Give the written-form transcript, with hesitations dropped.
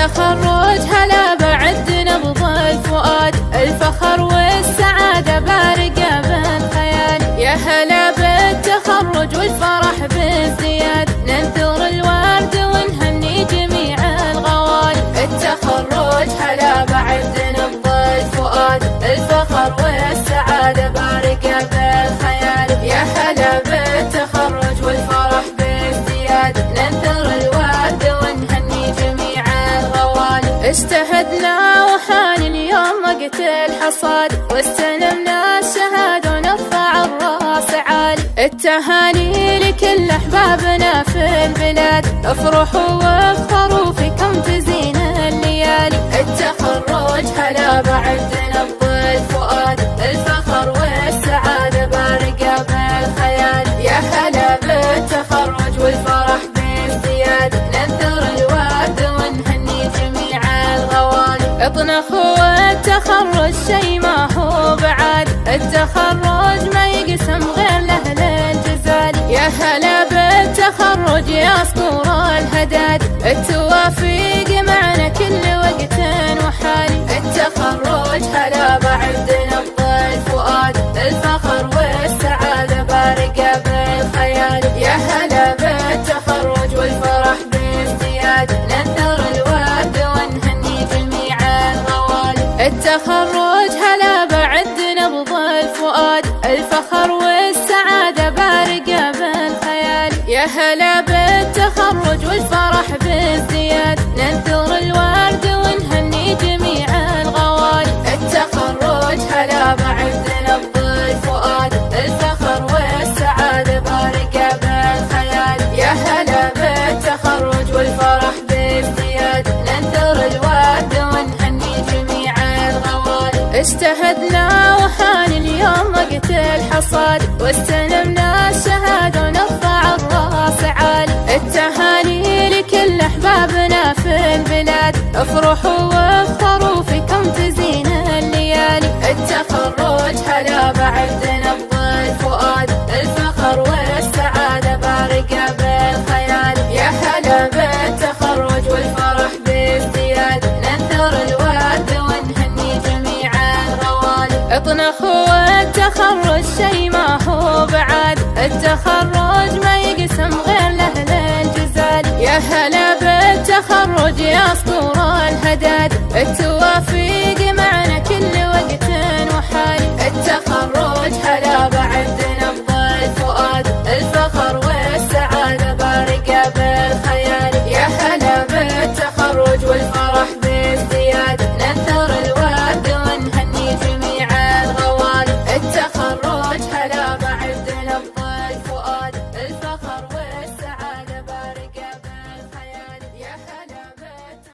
التخرج هلا بعد نبض الفؤاد، الفخر والسعادة بارقة بالخيال. يا هلا بالتخرج والفرح بازدياد، ننثر الورد ونهني جميع الغوال. التخرج هلا بعد نبض الفؤاد، الفخر والسعادة بارقة بالخيال. يا هلا بالتخرج والفرح بازدياد، ننثر الورد ونهني جميع الغوال. اجتهدنا وحان اليوم وقت الحصاد، واستلمنا الشهادة ونرفع الراس عالي. التهاني لكل احبابنا في البلاد، افرحوا وافخروا فيكم تزين الليالي. التخرج هلا بعد نبض الفؤاد، الفخر والسعادة بارقة بالخيال. يا هلا بالتخرج والفرح بازدياد، ننثر الورد ونهني جميع الغوالي. اطنخوا التخرج شي ما هو بعاد، التخرج ما يقسم غير لأهل الجزال. يا هلا بالتخرج يا اسطور الهداد، التوافيق معنا كل وقت وحالي. التخرج هلا بعد نبض الفؤاد، الفخر والسعادة بارقة بالخيال. يا هلا بالتخرج والفرح بازدياد، ننثر الورد ونهني جميع الغوالي. التخرج هلا بعد نبض الفؤاد، الفخر والسعادة بارقة بالخيال. يا هلا بالتخرج والفرح بازدياد، ننثر الورد ونهني جميع الغوالي. التخرج هلا بعد نبض الفؤاد، الفخر والسعادة بارقة بالخيال. يا هلا بالتخرج والفرح بازدياد، ننثر الورد ونهني جميع الغوالي. اجتهدنا وحان اليوم وقت الحصاد، واستلمنا الشهادة ونرفع الراس عالي. التهاني لكل احبابنا في البلاد، افرحوا وافخروا فيكم تزين الليالي. التخرج هلا بعد نبض الفؤاد، الفخر والسعادة بارقة بالخيال. يا هلا بالتخرج والفرح بازدياد، ننثر الورد ونهني جميع الغوالي. اطنخوا التخرج شي ما هو بعاد، التخرج ما يقسم غير لأهل الجزال. يا هلا بالتخرج يا اسطور الهداد، التوافيق معنا كل وقت وحالي. التخرج هلا